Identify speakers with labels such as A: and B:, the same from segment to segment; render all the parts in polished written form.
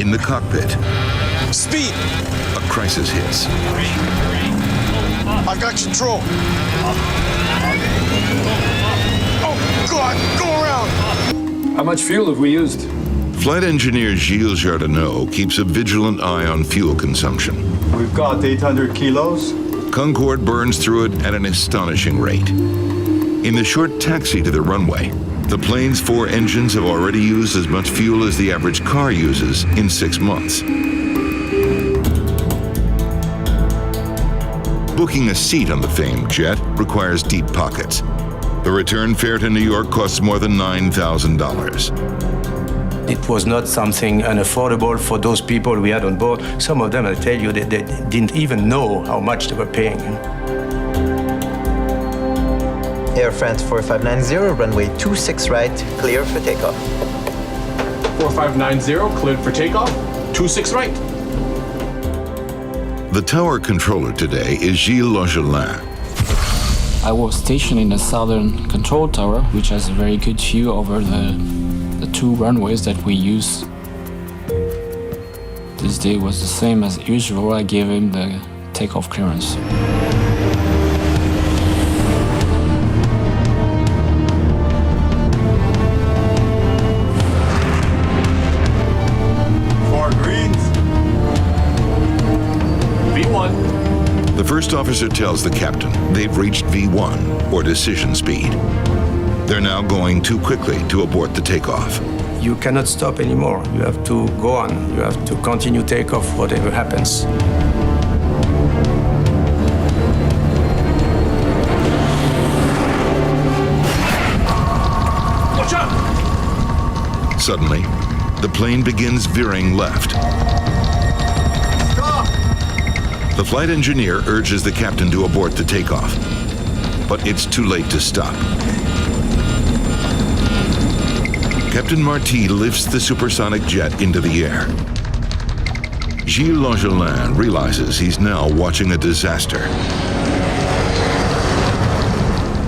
A: In the cockpit,
B: Speed!
A: a crisis hits.
B: I've got control. Oh, God, go around!
C: How much fuel have we used?
A: Flight engineer Gilles Jardinot keeps a vigilant eye on fuel consumption.
D: We've got 800 kilos.
A: Concorde burns through it at an astonishing rate. In the short taxi to the runway, the plane's 4 engines have already used as much fuel as the average car uses in 6 months. Booking a seat on the famed jet requires deep pockets. The return fare to New York costs more than $9,000.
E: It was not something unaffordable for those people we had on board. Some of them, I tell you, they didn't even know how much they were paying.
F: Air France 4590, runway 26 right, clear for takeoff.
C: 4590, cleared for takeoff. 26 right.
A: The tower controller today is Gilles Longelin.
G: I was stationed in the southern control tower, which has a very good view over the 2 runways that we use. This day was the same as usual. I gave him the takeoff clearance.
A: The first officer tells the captain they've reached V1, or decision speed. They're now going too quickly to abort the takeoff.
E: You cannot stop anymore. You have to go on. You have to continue takeoff, whatever happens.
C: Watch out!
A: Suddenly, the plane begins veering left. The flight engineer urges the captain to abort the takeoff, but it's too late to stop. Captain Marty lifts the supersonic jet into the air. Gilles Longelin realizes he's now watching a disaster.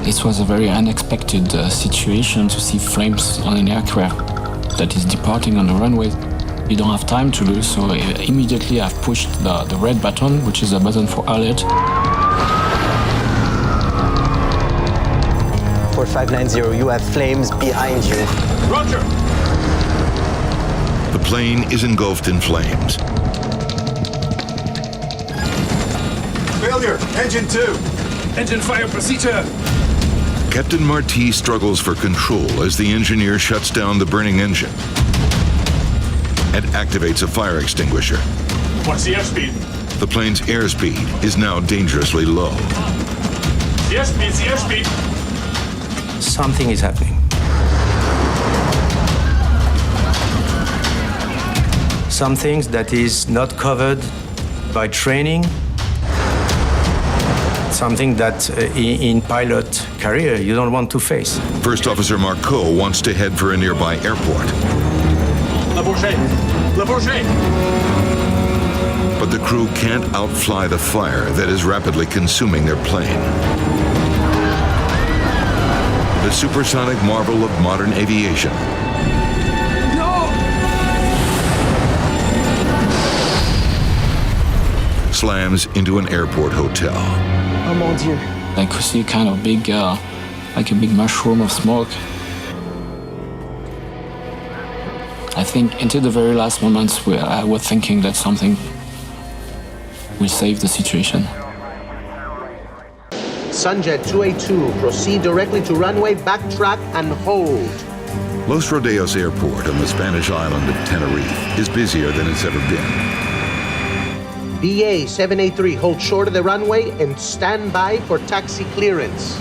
G: It was a very unexpected situation to see flames on an aircraft that is departing on the runway. You don't have time to lose, so immediately I've pushed the red button, which is a button for alert.
F: 4590, you have flames behind you.
C: Roger!
A: The plane is engulfed in flames.
D: Failure, engine 2.
C: Engine fire procedure.
A: Captain Marty struggles for control as the engineer shuts down the burning engine and activates a fire extinguisher.
C: What's the airspeed?
A: The plane's airspeed is now dangerously low.
C: The airspeed.
E: Something is happening. Some things that is not covered by training. Something that in pilot career you don't want to face.
A: First Officer Marco wants to head for a nearby airport.
C: Le Bourget!
A: But the crew can't outfly the fire that is rapidly consuming their plane. The supersonic marvel of modern aviation.
C: No!
A: Slams into an airport hotel.
F: Oh mon Dieu.
G: I could see kind of big, like a big mushroom of smoke. I think until the very last moments I was thinking that something will save the situation.
H: Sunjet 282, proceed directly to runway, backtrack and hold.
A: Los Rodeos Airport on the Spanish island of Tenerife is busier than it's ever been.
H: BA 783, hold short of the runway and stand by for taxi clearance.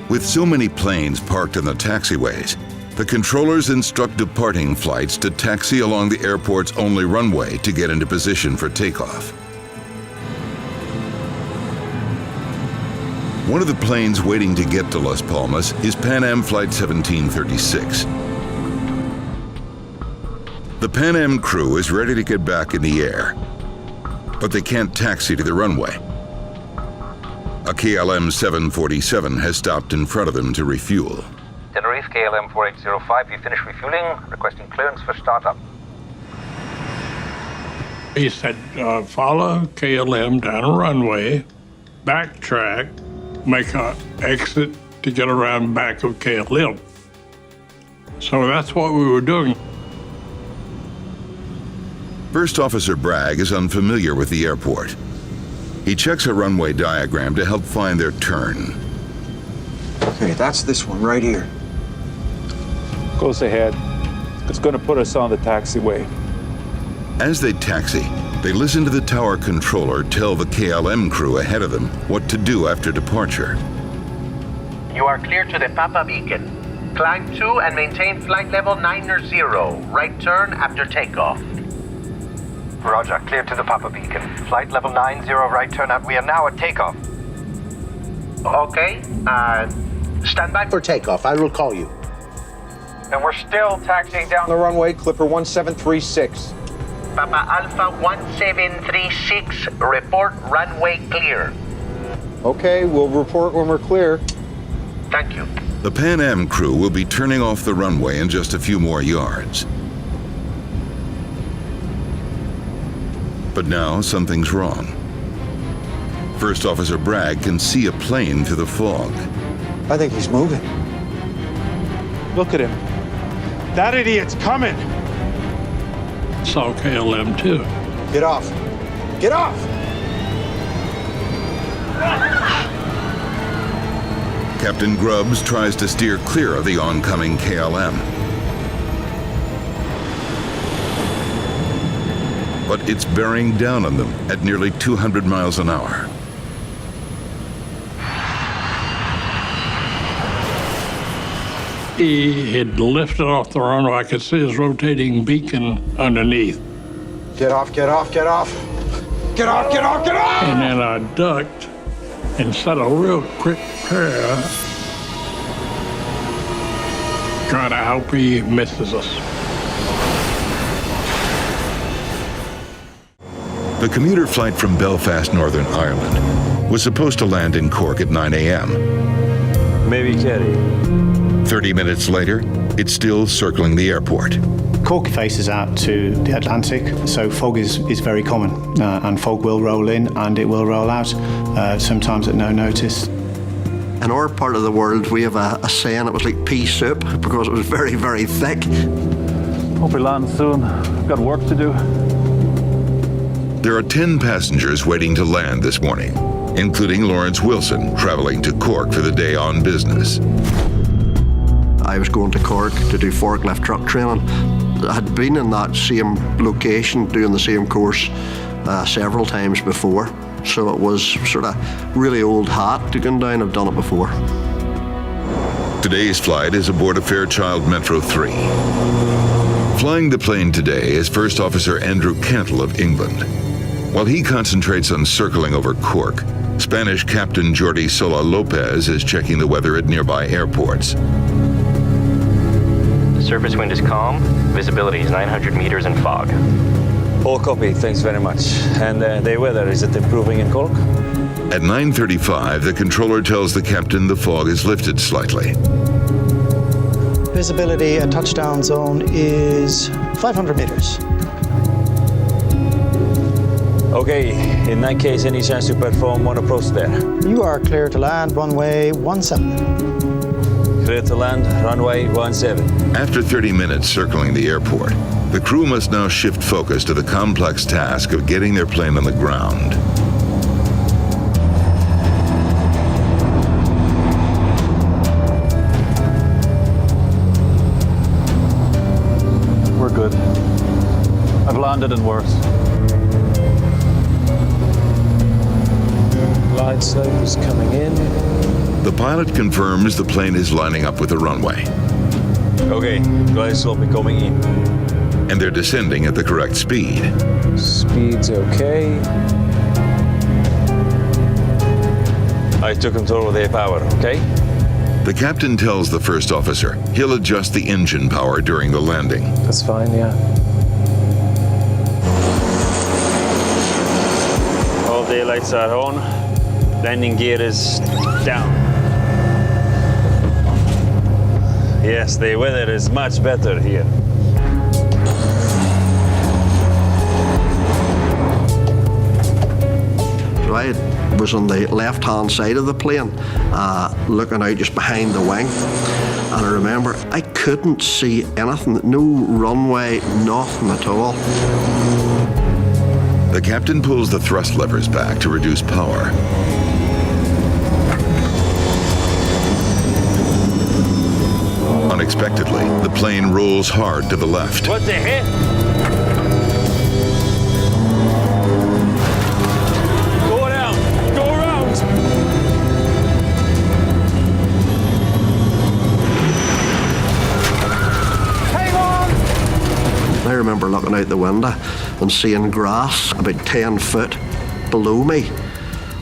A: With so many planes parked on the taxiways, the controllers instruct departing flights to taxi along the airport's only runway to get into position for takeoff. One of the planes waiting to get to Las Palmas is Pan Am Flight 1736. The Pan Am crew is ready to get back in the air, but they can't taxi to the runway. A KLM 747 has stopped in front of them to refuel.
I: Tenerife KLM 4805, you finished refueling, requesting clearance for startup.
C: He said, follow KLM down a runway, backtrack, make an exit to get around back of KLM. So that's what we were doing.
A: First Officer Bragg is unfamiliar with the airport. He checks a runway diagram to help find their turn.
I: Okay, that's this one right here.
J: Goes ahead. It's going to put us on the taxiway.
A: As they taxi, they listen to the tower controller tell the KLM crew ahead of them what to do after departure.
H: You are clear to the Papa Beacon. Climb to and maintain flight level 90. Right turn after takeoff.
K: Roger, clear to the Papa Beacon. Flight level 90, right turn up. We are now at takeoff.
H: Okay, stand by for takeoff. I will call you.
K: And we're still taxiing down
I: On the runway, Clipper 1736.
H: Papa Alpha 1736, report runway clear.
I: Okay, we'll report when we're clear.
H: Thank you.
A: The Pan Am crew will be turning off the runway in just a few more yards. But now something's wrong. First Officer Bragg can see a plane through the fog.
I: I think he's moving.
J: Look at him. That idiot's coming.
C: Saw KLM too.
I: Get off. Get off!
A: Captain Grubbs tries to steer clear of the oncoming KLM. But it's bearing down on them at nearly 200 miles an hour.
C: He had lifted off the runway. I could see his rotating beacon underneath.
I: Get off, get off, get off! Get off, get off, get off!
C: And then I ducked and said a real quick prayer, trying to hope he misses us.
A: The commuter flight from Belfast, Northern Ireland, was supposed to land in Cork at 9 a.m.
J: Maybe Kerry.
A: 30 minutes later, it's still circling the airport.
L: Cork faces out to the Atlantic, so fog is very common, and fog will roll in and it will roll out, sometimes at no notice.
M: In our part of the world, we have a saying, it was like pea soup, because it was very, very thick.
J: Hope we land soon. Got work to do.
A: There are 10 passengers waiting to land this morning, including Lawrence Wilson, traveling to Cork for the day on business.
M: I was going to Cork to do forklift truck training. I had been in that same location doing the same course several times before, so it was sort of really old hat to go down. I've done it before.
A: Today's flight is aboard a Fairchild Metro 3. Flying the plane today is First Officer Andrew Cantle of England. While he concentrates on circling over Cork, Spanish Captain Jordi Sola Lopez is checking the weather at nearby airports.
K: Surface wind is calm. Visibility is 900 meters in fog.
J: All copy, thanks very much. And the weather, is it improving in Cork?
A: At 9:35, the controller tells the captain the fog is lifted slightly.
N: Visibility at touchdown zone is 500 meters.
J: Okay, in that case, any chance to perform one approach there?
N: You are clear to land runway 17.
J: Clear to land, runway 17.
A: After 30 minutes circling the airport, the crew must now shift focus to the complex task of getting their plane on the ground.
J: We're good. I've landed in worse. Glide slope is coming in.
A: The pilot confirms the plane is lining up with the runway.
J: Okay, glide slope is coming in.
A: And they're descending at the correct speed.
J: Speed's okay. I took control of the power, okay?
A: The captain tells the first officer he'll adjust the engine power during the landing.
J: That's fine, yeah. All the lights are on. Landing gear is down. Yes, the weather is much better here.
M: So I was on the left-hand side of the plane, looking out just behind the wing. And I remember I couldn't see anything, no runway, nothing at all.
A: The captain pulls the thrust levers back to reduce power. Unexpectedly, the plane rolls hard to the left.
J: What the heck? Go around. Go around.
B: Hang on!
M: I remember looking out the window and seeing grass about 10 foot below me.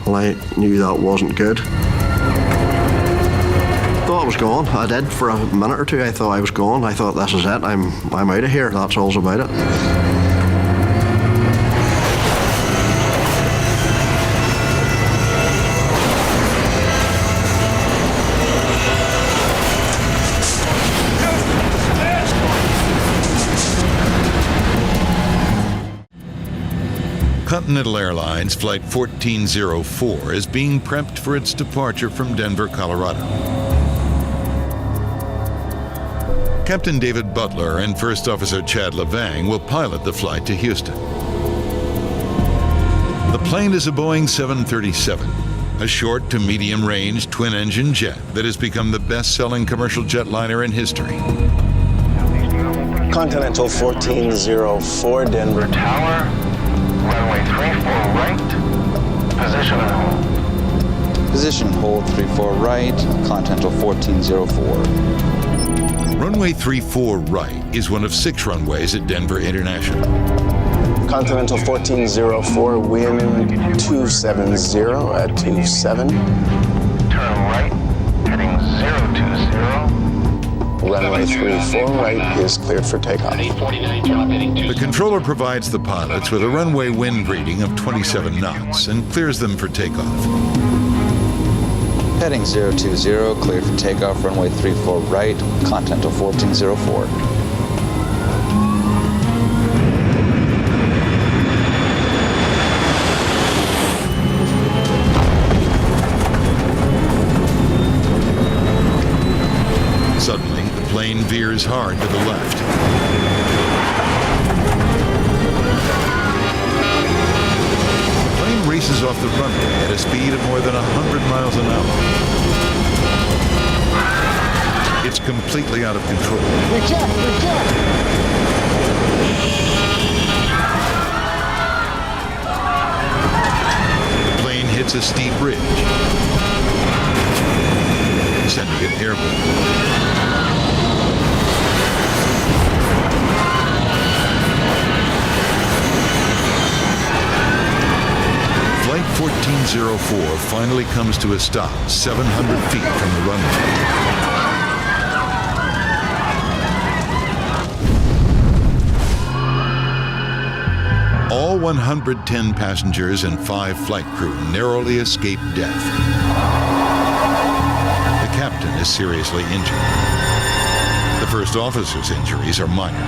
M: Well, I knew that wasn't good. Thought I was gone. I did for a minute or two. I thought I was gone. I thought, this is it. I'm out of here. That's all's about it.
A: Continental Airlines Flight 1404 is being prepped for its departure from Denver, Colorado. Captain David Butler and First Officer Chad Levang will pilot the flight to Houston. The plane is a Boeing 737, a short to medium-range twin-engine jet that has become the best-selling commercial jetliner in history.
O: Continental 1404, Denver
K: Tower, runway 34 right, position and hold.
P: Position hold 34 right, Continental 1404.
A: Runway 34 right is one of 6 runways at Denver International.
O: Continental 1404, wind 270 at 27.
K: Turn right, heading 020.
O: Runway 34 right is cleared for takeoff.
A: The controller provides the pilots with a runway wind reading of 27 knots and clears them for takeoff.
P: Heading 020, cleared for takeoff, runway 34 right, Continental 1404.
A: Suddenly, the plane veers hard to the left. The plane races off the runway at a speed of more than 100 miles an hour. It's completely out of control.
B: Reject! Reject!
A: The plane hits a steep ridge, sending it airborne. Flight 1404 finally comes to a stop 700 feet from the runway. All 110 passengers and 5 flight crew narrowly escape death. The captain is seriously injured. The first officer's injuries are minor.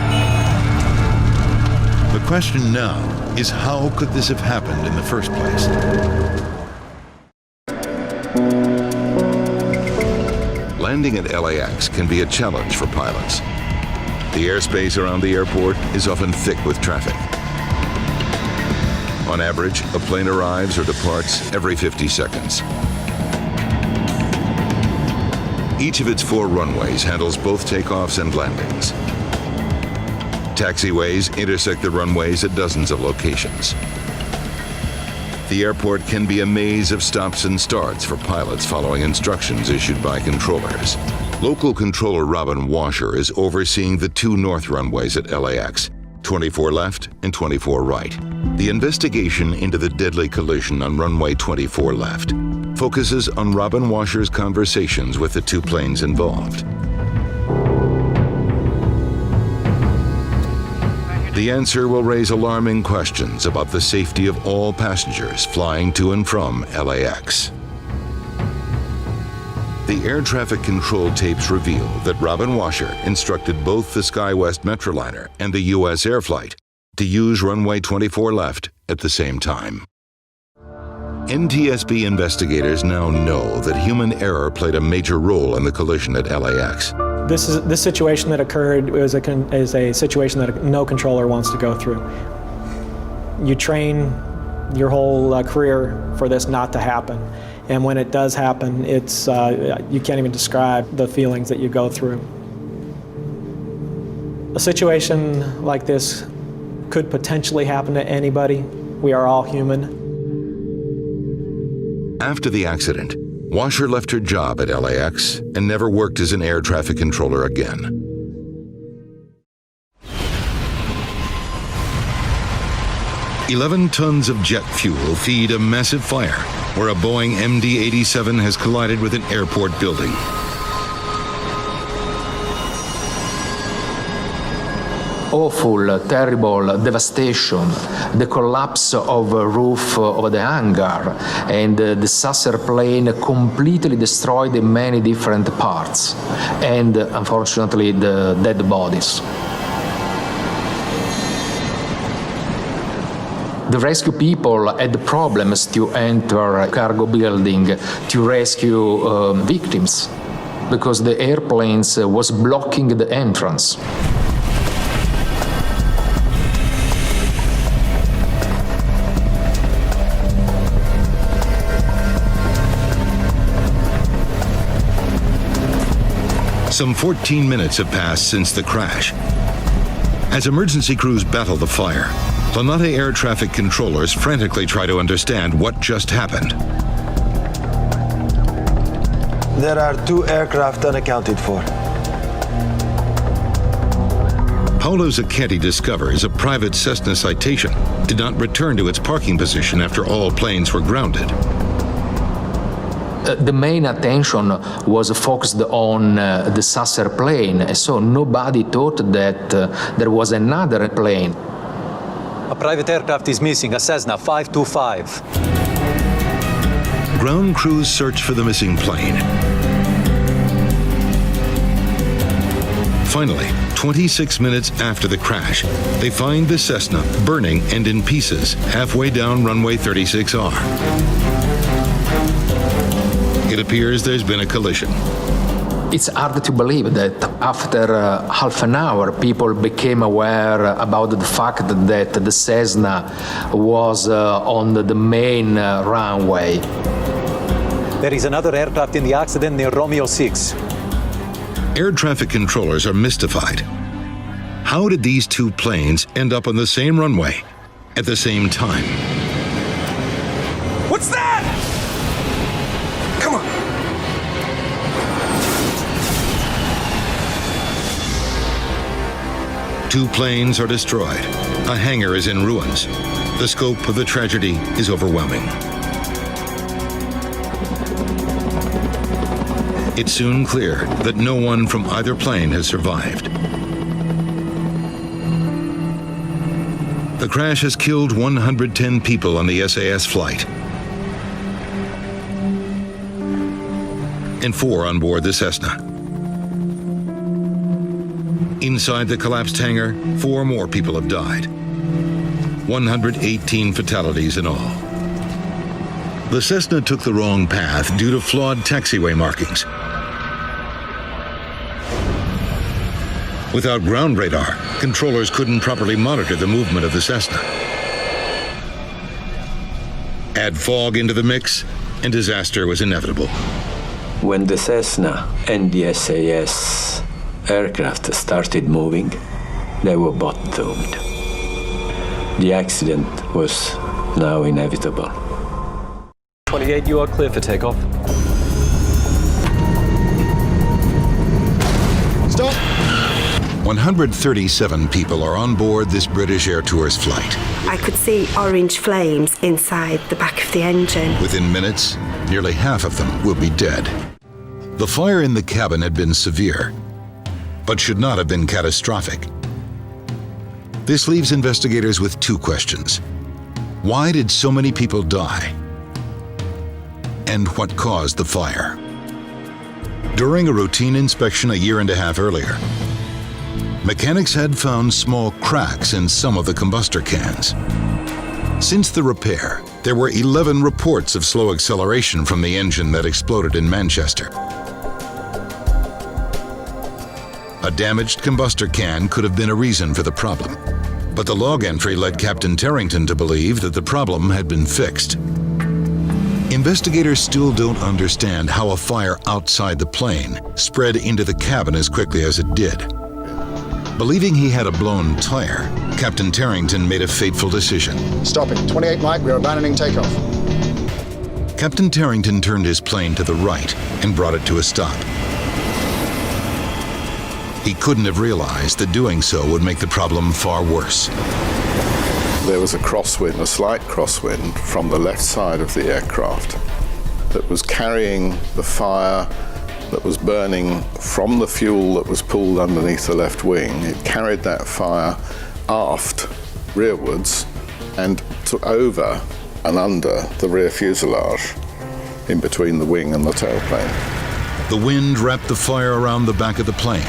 A: The question now is, how could this have happened in the first place? Landing at LAX can be a challenge for pilots. The airspace around the airport is often thick with traffic. On average, a plane arrives or departs every 50 seconds. Each of its 4 runways handles both takeoffs and landings. Taxiways intersect the runways at dozens of locations. The airport can be a maze of stops and starts for pilots following instructions issued by controllers. Local controller Robin Washer is overseeing the 2 north runways at LAX, 24 left and 24 right. The investigation into the deadly collision on runway 24 left focuses on Robin Washer's conversations with the 2 planes involved. The answer will raise alarming questions about the safety of all passengers flying to and from LAX. The air traffic control tapes reveal that Robin Washer instructed both the SkyWest Metroliner and the USAir flight to use runway 24 left at the same time. NTSB investigators now know that human error played a major role in the collision at LAX.
N: This situation that occurred is a situation that no controller wants to go through. You train your whole career for this not to happen. And when it does happen, it's you can't even describe the feelings that you go through. A situation like this could potentially happen to anybody. We are all human.
A: After the accident, Washer left her job at LAX and never worked as an air traffic controller again. "11 tons of jet fuel feed a massive fire where a Boeing MD-87 has collided with an airport building.
Q: Awful, terrible devastation, the collapse of a roof of the hangar, and the saucer plane completely destroyed in many different parts, and unfortunately the dead bodies. The rescue people had problems to enter a cargo building to rescue victims because the airplanes was blocking the entrance.
A: Some 14 minutes have passed since the crash. As emergency crews battle the fire, LatinAutor air traffic controllers frantically try to understand what just happened.
R: There are 2 aircraft unaccounted for.
A: Paolo Zacchetti discovers a private Cessna Citation did not return to its parking position after all planes were grounded.
Q: The main attention was focused on the saucer plane, so nobody thought that there was another plane.
S: A private aircraft is missing, a Cessna 525.
A: Ground crews search for the missing plane. Finally, 26 minutes after the crash, they find the Cessna burning and in pieces halfway down runway 36R. It appears there's been a collision.
Q: It's hard to believe that after half an hour, people became aware about the fact that the Cessna was on the main runway.
S: There is another aircraft in the accident near Romeo 6.
A: Air traffic controllers are mystified. How did these 2 planes end up on the same runway at the same time?
B: What's that? Come on.
A: Two planes are destroyed. A hangar is in ruins. The scope of the tragedy is overwhelming. It's soon clear that no one from either plane has survived. The crash has killed 110 people on the SAS flight, and 4 on board the Cessna. Inside the collapsed hangar, 4 more people have died. 118 fatalities in all. The Cessna took the wrong path due to flawed taxiway markings. Without ground radar, controllers couldn't properly monitor the movement of the Cessna. Add fog into the mix, and disaster was inevitable.
T: When the Cessna and the SAS aircraft started moving, they were both doomed. The accident was now inevitable.
S: 28, you are clear for takeoff.
A: Stop! 137 people are on board this British Airtours flight.
U: I could see orange flames inside the back of the engine.
A: Within minutes, nearly half of them will be dead. The fire in the cabin had been severe, but should not have been catastrophic. This leaves investigators with 2 questions. Why did so many people die? And what caused the fire? During a routine inspection a year and a half earlier, mechanics had found small cracks in some of the combustor cans. Since the repair, There were 11 reports of slow acceleration from the engine that exploded in Manchester. A damaged combustor can could have been a reason for the problem, but the log entry led Captain Terrington to believe that the problem had been fixed. Investigators still don't understand how a fire outside the plane spread into the cabin as quickly as it did. Believing he had a blown tire, Captain Terrington made a fateful decision.
I: Stopping. 28 Mike, we are abandoning takeoff.
A: Captain Terrington turned his plane to the right and brought it to a stop. He couldn't have realized that doing so would make the problem far worse.
D: There was a crosswind, a slight crosswind, from the left side of the aircraft that was carrying the fire that was burning from the fuel that was pulled underneath the left wing. It carried that fire aft, rearwards, and took over and under the rear fuselage, in between the wing and the tailplane.
A: The wind wrapped the fire around the back of the plane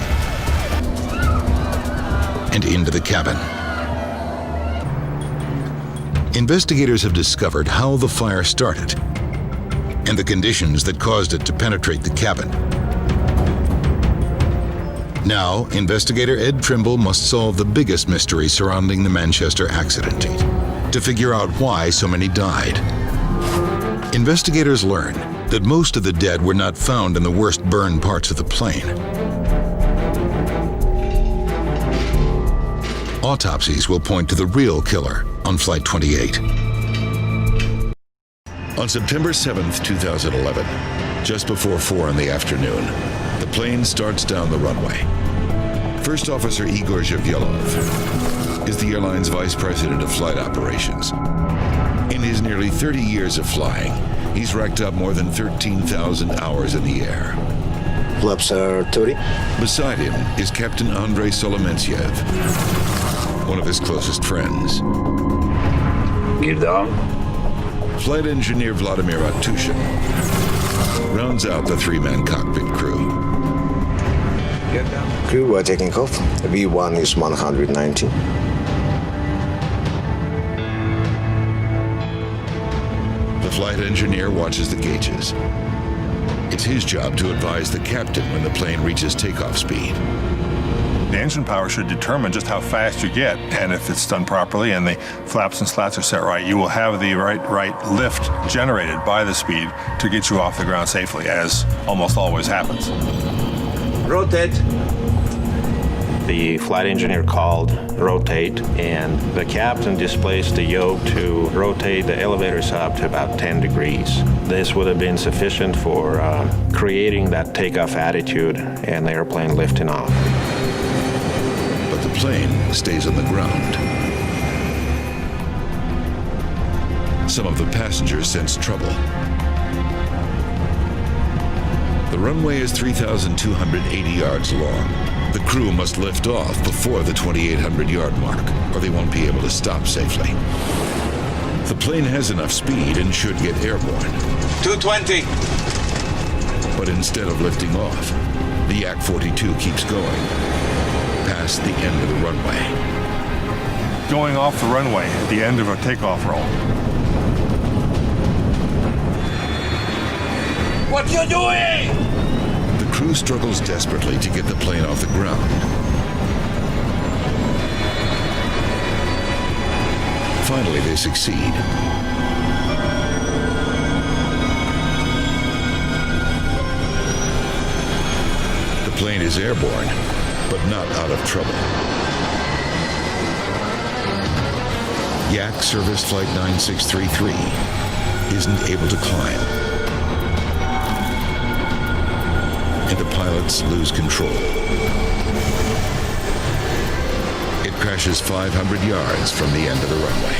A: and into the cabin. Investigators have discovered how the fire started and the conditions that caused it to penetrate the cabin. Now, investigator Ed Trimble must solve the biggest mystery surrounding the Manchester accident to figure out why so many died. Investigators learn that most of the dead were not found in the worst burned parts of the plane. Autopsies will point to the real killer on Flight 28. On September 7th, 2011, just before 4 in the afternoon, the plane starts down the runway. First Officer Igor Zhevyelov is the airline's Vice President of Flight Operations. In his nearly 30 years of flying, he's racked up more than 13,000 hours in the air.
O: Flaps are 30.
A: Beside him is Captain Andrei Solomentsev, one of his closest friends.
J: Gear down.
A: Flight engineer Vladimir Atushin rounds out the three-man cockpit crew.
O: Get down. Crew are taking off. V1 is 190.
A: The flight engineer watches the gauges. It's his job to advise the captain when the plane reaches takeoff speed.
V: The engine power should determine just how fast you get, and if it's done properly and the flaps and slats are set right, you will have the right lift generated by the speed to get you off the ground safely, as almost always happens.
O: Rotate.
W: The flight engineer called rotate, and the captain displaced the yoke to rotate the elevators up to about 10 degrees. This would have been sufficient for creating that takeoff attitude and the airplane lifting off.
A: But the plane stays on the ground. Some of the passengers sense trouble. The runway is 3,280 yards long. The crew must lift off before the 2,800-yard mark, or they won't be able to stop safely. The plane has enough speed and should get airborne.
O: 220.
A: But instead of lifting off, the Yak-42 keeps going, past the end of the runway.
V: Going off the runway at the end of a takeoff roll.
O: What you doing?
A: The crew struggles desperately to get the plane off the ground. Finally, they succeed. The plane is airborne, but not out of trouble. Yak-Service Flight 9633 isn't able to climb, and the pilots lose control. It crashes 500 yards from the end of the runway.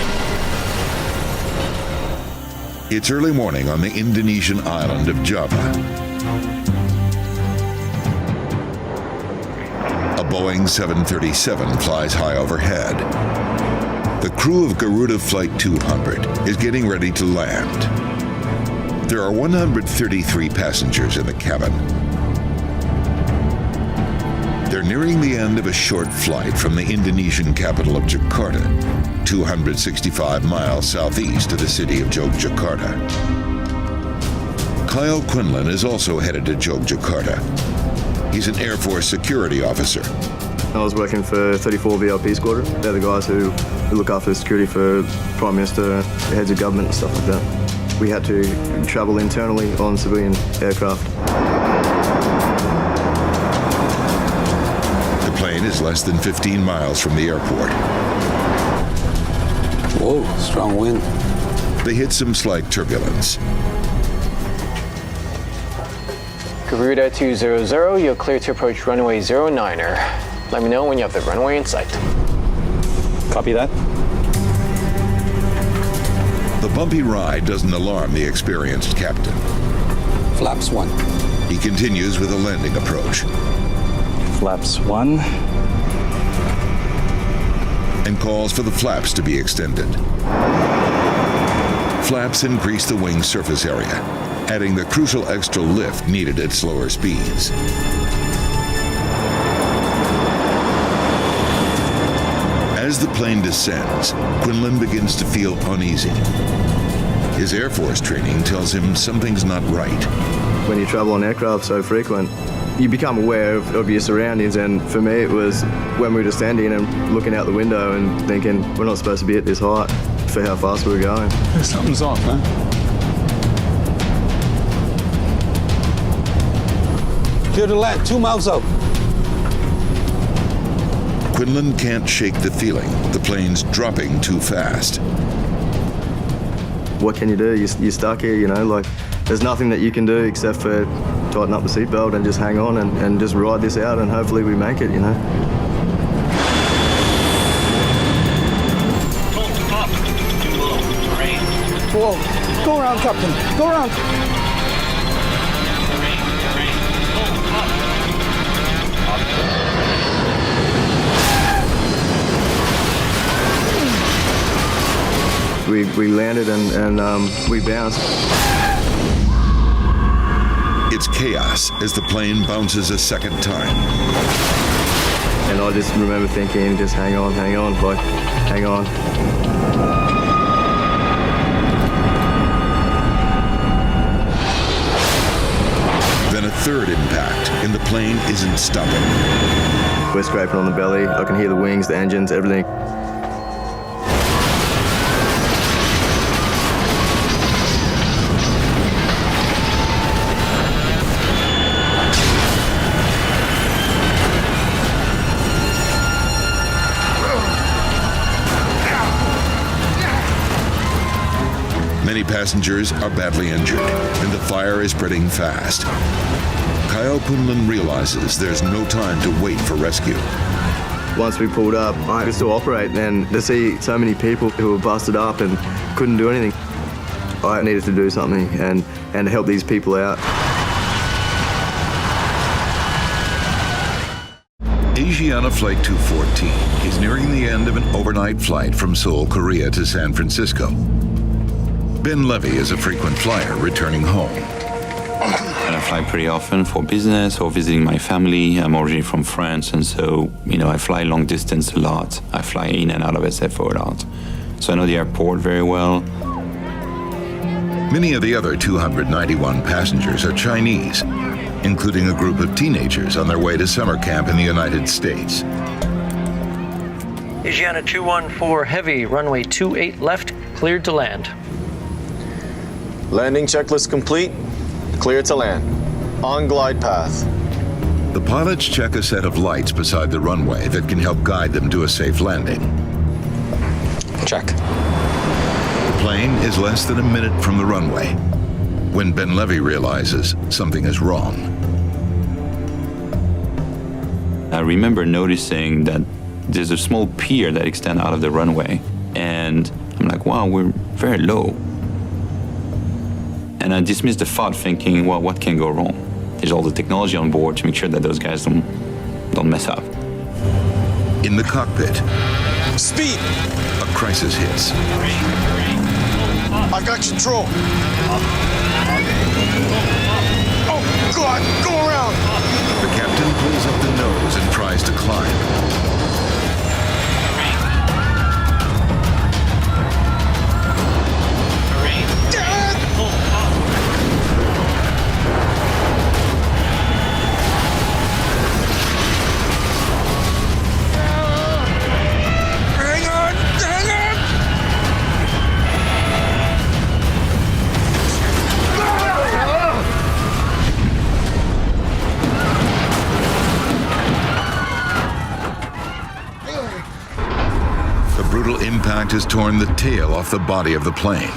A: It's early morning on the Indonesian island of Java. A Boeing 737 flies high overhead. The crew of Garuda Flight 200 is getting ready to land. There are 133 passengers in the cabin. They're nearing the end of a short flight from the Indonesian capital of Jakarta, 265 miles southeast of the city of Yogyakarta. Kyle Quinlan is also headed to Yogyakarta. He's an Air Force security officer.
E: I was working for 34 VIP Squadron. They're the guys who look after security for Prime Minister, heads of government and stuff like that. We had to travel internally on civilian aircraft.
A: The plane is less than 15 miles from the airport.
F: Whoa, strong wind.
A: They hit some slight turbulence.
G: Garuda 200, you're clear to approach runway 09er. Let me know when you have the runway in sight.
J: Copy that.
A: The bumpy ride doesn't alarm the experienced captain.
F: Flaps 1.
A: He continues with a landing approach.
J: Flaps 1.
A: And calls for the flaps to be extended. Flaps increase the wing surface area, adding the crucial extra lift needed at slower speeds. As the plane descends, Quinlan begins to feel uneasy. His Air Force training tells him something's not right.
E: When you travel on aircraft so frequent, you become aware of your surroundings, and for me it was when we were just standing and looking out the window and thinking, we're not supposed to be at this height for how fast we were going.
J: Something's off, man.
F: Clear to land, 2 miles out.
A: Quinlan can't shake the feeling the plane's dropping too fast.
E: What can you do? You're stuck here, you know, like there's nothing that you can do except for tighten up the seatbelt and just hang on and just ride this out, and hopefully we make it, you know.
F: Whoa, go around, Captain, go around.
E: We landed and we bounced.
A: It's chaos as the plane bounces a second time.
E: And I just remember thinking, just hang on, like, hang on.
A: Then a third impact, and the plane isn't stopping.
E: We're scraping on the belly. I can hear the wings, the engines, everything.
A: Many passengers are badly injured, and the fire is spreading fast. Kyle Quinlan realizes there's no time to wait for rescue.
E: Once we pulled up, I could still operate, and to see so many people who were busted up and couldn't do anything, I needed to do something and help these people out.
A: Asiana Flight 214 is nearing the end of an overnight flight from Seoul, Korea to San Francisco. Ben Levy is a frequent flyer returning home.
X: And I fly pretty often for business or visiting my family. I'm originally from France, and so, I fly long distance a lot. I fly in and out of SF a lot. So I know the airport very well.
A: Many of the other 291 passengers are Chinese, including a group of teenagers on their way to summer camp in the United States.
G: Asiana 214 Heavy, runway 28 left, cleared to land.
E: Landing checklist complete. Clear to land. On glide path.
A: The pilots check a set of lights beside the runway that can help guide them to a safe landing.
G: Check.
A: The plane is less than a minute from the runway when Ben Levy realizes something is wrong.
X: I remember noticing that there's a small pier that extends out of the runway, and I'm like, wow, we're very low. And I dismissed the thought, thinking, well, what can go wrong? There's all the technology on board to make sure that those guys don't mess up.
A: In the cockpit,
B: speed!
A: A crisis hits.
B: I've got control. Oh, God, go around!
A: The captain pulls up the nose and tries brutal impact has torn the tail off the body of the plane.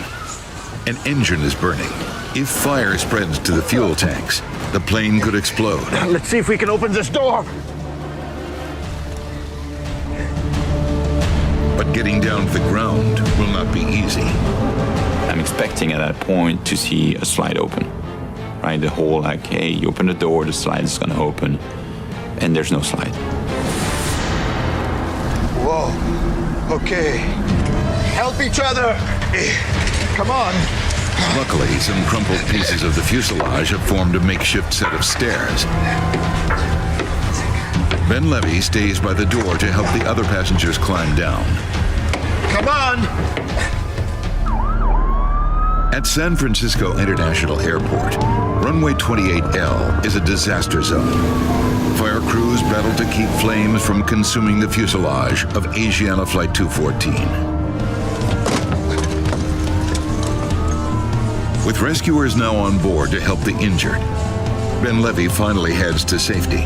A: An engine is burning. If fire spreads to the fuel tanks, the plane could explode.
I: Let's see if we can open this door.
A: But getting down to the ground will not be easy.
X: I'm expecting at that point to see a slide open, right? The whole like, hey, you open the door, the slide is gonna open, and there's no slide.
I: Whoa, okay. Help each other. Come on.
A: Luckily, some crumpled pieces of the fuselage have formed a makeshift set of stairs. Ben Levy stays by the door to help the other passengers climb down.
I: Come on.
A: At San Francisco International Airport, runway 28L is a disaster zone. Fire crews battle to keep flames from consuming the fuselage of Asiana Flight 214. With rescuers now on board to help the injured, Ben Levy finally heads to safety.